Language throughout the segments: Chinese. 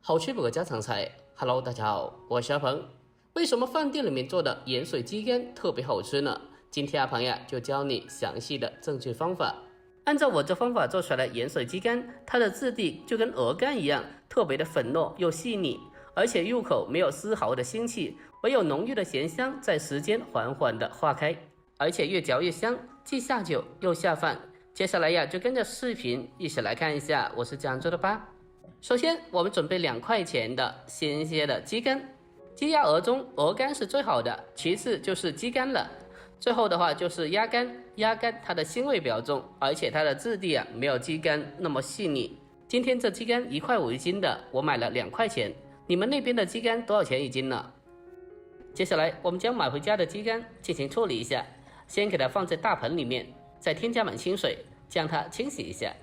好吃不可家常菜。Hello， 大家好，我是阿鹏。为什么饭店里面做的盐水鸡肝特别好吃呢？今天阿鹏呀就教你详细的正确方法。按照我这方法做出来的盐水鸡肝，它的质地就跟鹅肝一样，特别的粉糯又细腻，而且入口没有丝毫的腥气，唯有浓郁的咸香在时间缓缓的化开，而且越嚼越香，既下酒又下饭。接下来呀，就跟着视频一起来看一下我是怎样做的吧。首先，我们准备2块钱的新鲜的鸡肝。鸡鸭鹅中，鹅肝是最好的，其次就是鸡肝了。最后的话就是鸭肝，鸭肝它的腥味比较重，而且它的质地没有鸡肝那么细腻。今天这鸡肝1块5一斤的，我买了2块钱。你们那边的鸡肝多少钱一斤呢？接下来我们将买回家的鸡肝进行处理一下，先给它放在大盆里面，再添加满清水，将它清洗一下。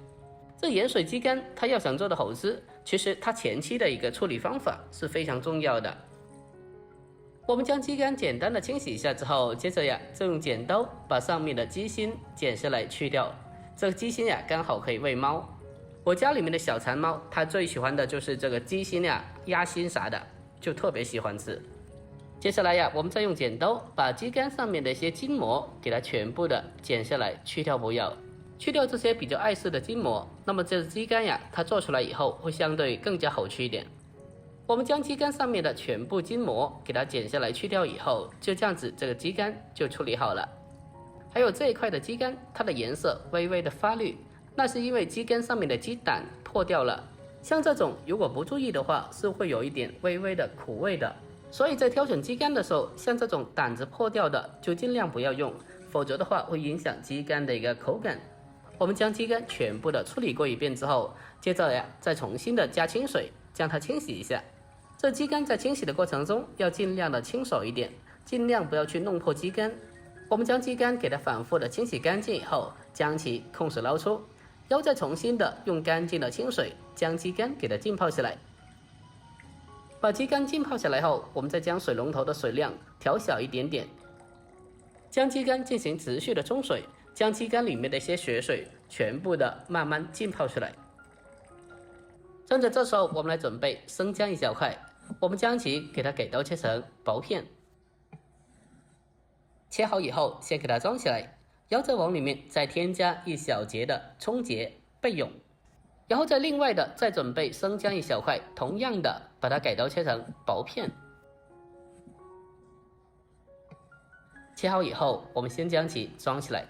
这盐水鸡肝它要想做的好吃，其实它前期的一个处理方法是非常重要的。我们将鸡肝简单的清洗一下之后，接着呀再用剪刀把上面的鸡心剪下来去掉。这个鸡心呀刚好可以喂猫，我家里面的小馋猫它最喜欢的就是这个鸡心呀、鸭心啥的，就特别喜欢吃。接下来呀，我们再用剪刀把鸡肝上面的一些筋膜给它全部的剪下来去掉不要。去掉这些比较碍事的筋膜，那么这鸡肝呀，它做出来以后会相对更加好吃一点。我们将鸡肝上面的全部筋膜给它剪下来去掉以后，就这样子，这个鸡肝就处理好了。还有这一块的鸡肝，它的颜色微微的发绿，那是因为鸡肝上面的鸡胆破掉了。像这种如果不注意的话，是会有一点微微的苦味的。所以在挑选鸡肝的时候，像这种胆子破掉的就尽量不要用，否则的话会影响鸡肝的一个口感。我们将鸡肝全部的处理过一遍之后，接着呀再重新的加清水将它清洗一下。这鸡肝在清洗的过程中要尽量的清手一点，尽量不要去弄破鸡肝。我们将鸡肝给它反复的清洗干净以后，将其控水捞出，然后再重新的用干净的清水将鸡肝给它浸泡起来。把鸡肝浸泡下来后，我们再将水龙头的水量调小一点点，将鸡肝进行持续的冲水，将鸡肝里面的一些血水全部的慢慢浸泡出来。趁着这时候，我们来准备生姜1小块，我们将其给它给刀切成薄片。切好以后，先给它装起来，然后再往里面再添加1小节的葱节、贝勇，然后再另外的再准备生姜1小块，同样的把它给刀切成薄片。切好以后，我们先将其装起来。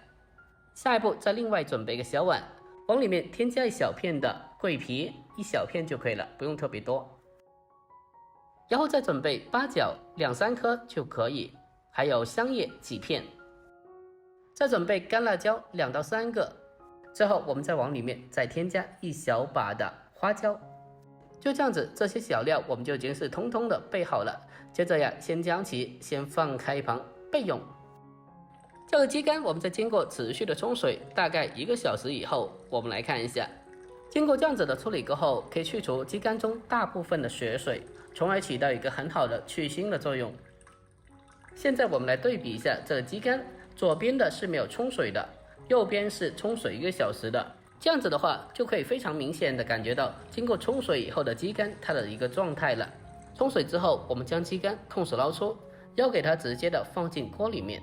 下一步再另外准备一个小碗，往里面添加1小片的桂皮，1小片就可以了，不用特别多。然后再准备八角2、3颗就可以，还有香叶几片。再准备干辣椒2到3个。最后我们再往里面再添加1小把的花椒。就这样子，这些小料我们就已经是通通的备好了。接着呀，先将其先放开一旁备用。这个鸡肝我们在经过持续的冲水大概1个小时以后，我们来看一下，经过这样子的处理过后，可以去除鸡肝中大部分的血水，从而起到一个很好的去腥的作用。现在我们来对比一下这个鸡肝，左边的是没有冲水的，右边是冲水1个小时的，这样子的话就可以非常明显的感觉到经过冲水以后的鸡肝它的一个状态了。冲水之后，我们将鸡肝控水捞出，然后给它直接的放进锅里面。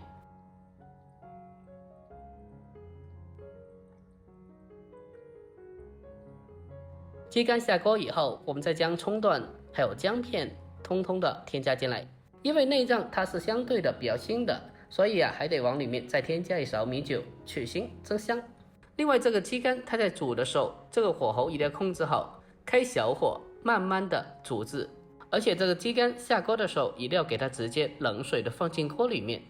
鸡肝下锅以后，我们再将葱段还有姜片通通的添加进来。因为内脏它是相对的比较腥的，所以还得往里面再添加1勺米酒去腥增香。另外这个鸡肝它在煮的时候，这个火候一定要控制好，开小火慢慢的煮制。而且这个鸡肝下锅的时候一定要给它直接冷水的放进锅里面，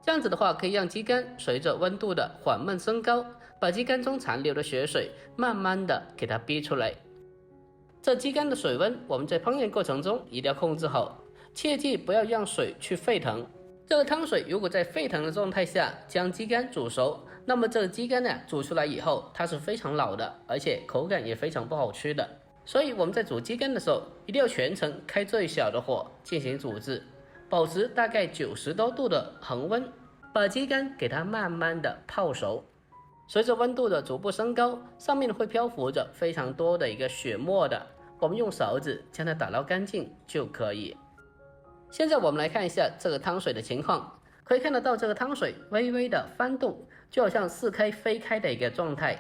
这样子的话可以让鸡肝随着温度的缓慢升高，把鸡肝中残留的血水慢慢的给它逼出来。这鸡肝的水温我们在烹饪过程中一定要控制好，切记不要让水去沸腾。这个汤水如果在沸腾的状态下将鸡肝煮熟，那么这个鸡肝呢煮出来以后它是非常老的，而且口感也非常不好吃的。所以我们在煮鸡肝的时候一定要全程开最小的火进行煮制，保持大概90多度的恒温，把鸡肝给它慢慢的泡熟。随着温度的逐步升高，上面会漂浮着非常多的一个血沫的，我们用勺子将它打捞干净就可以。现在我们来看一下这个汤水的情况，可以看得到这个汤水微微的翻动，就好像似开非开的一个状态，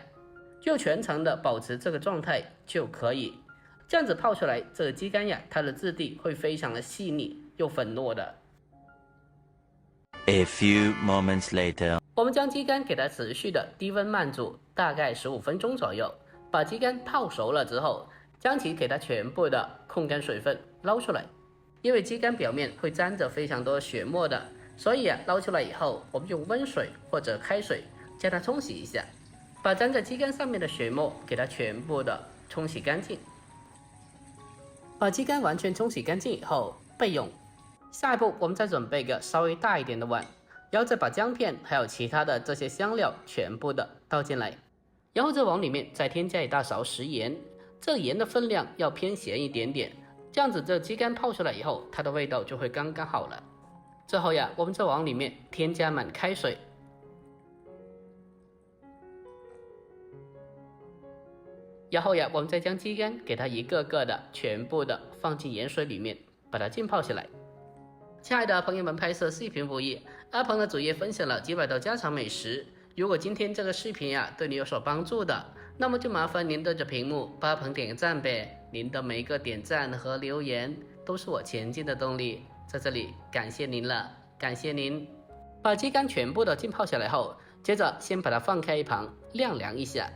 就全程的保持这个状态就可以。这样子泡出来，这个鸡肝呀，它的质地会非常的细腻又粉糯的。A few moments later， 我们将鸡肝给它持续的低温慢煮，大概15分钟左右。把鸡肝泡熟了之后，将其给它全部的控干水分，捞出来。因为鸡肝表面会沾着非常多血沫的，所以捞出来以后，我们用温水或者开水将它冲洗一下，把沾在鸡肝上面的血沫给它全部的冲洗干净。把鸡肝完全冲洗干净以后备用。下一步我们再准备一个稍微大一点的碗，然后再把姜片还有其他的这些香料全部的倒进来，然后这碗里面再添加一大勺食盐，这盐的分量要偏咸一点点，这样子这鸡肝泡出来以后，它的味道就会刚刚好了。之后呀，我们这碗里面添加满开水，然后呀，我们再将鸡肝给它一个个的全部的放进盐水里面，把它浸泡起来。亲爱的朋友们，拍摄视频不易，阿鹏的主页分享了几百道家常美食。如果今天这个视频呀对你有所帮助的，那么就麻烦您对着屏幕帮阿鹏点个赞呗。您的每一个点赞和留言都是我前进的动力，在这里感谢您了，感谢您。把鸡肝全部的浸泡下来后，接着先把它放开一旁晾凉一下。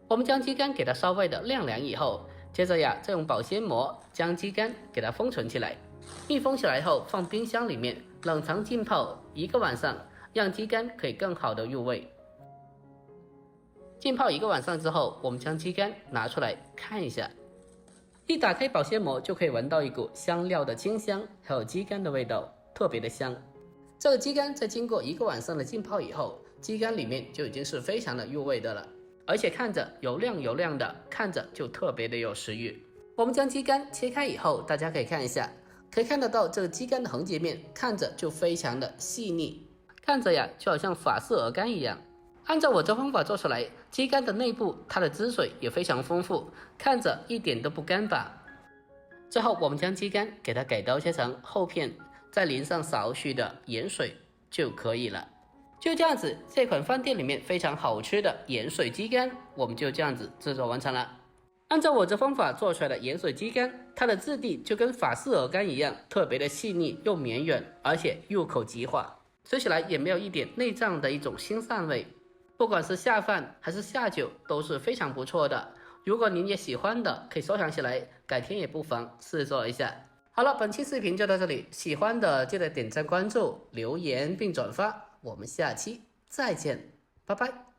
我们将鸡肝给它稍微的晾凉以后，接着呀再用保鲜膜将鸡肝给它封存起来。密封起来后放冰箱里面冷藏浸泡1个晚上，让鸡肝可以更好的入味。浸泡1个晚上之后，我们将鸡肝拿出来看一下，一打开保鲜膜就可以闻到一股香料的清香，还有鸡肝的味道，特别的香。这个鸡肝在经过1个晚上的浸泡以后，鸡肝里面就已经是非常的入味的了，而且看着油亮油亮的，看着就特别的有食欲。我们将鸡肝切开以后，大家可以看一下，可以看得到这个鸡肝的横截面看着就非常的细腻，看着呀就好像法式鹅肝一样。按照我这方法做出来，鸡肝的内部它的汁水也非常丰富，看着一点都不干巴。之后我们将鸡肝给它改刀切成厚片，再淋上少许的盐水就可以了。就这样子，这款饭店里面非常好吃的盐水鸡肝我们就这样子制作完成了。按照我这方法做出来的盐水鸡肝，它的质地就跟法式鹅肝一样，特别的细腻又绵软，而且入口即化，吃起来也没有一点内脏的一种腥膻味，不管是下饭还是下酒都是非常不错的。如果您也喜欢的，可以收藏起来，改天也不妨试做一下。好了，本期视频就到这里，喜欢的记得点赞、关注、留言并转发，我们下期再见，拜拜。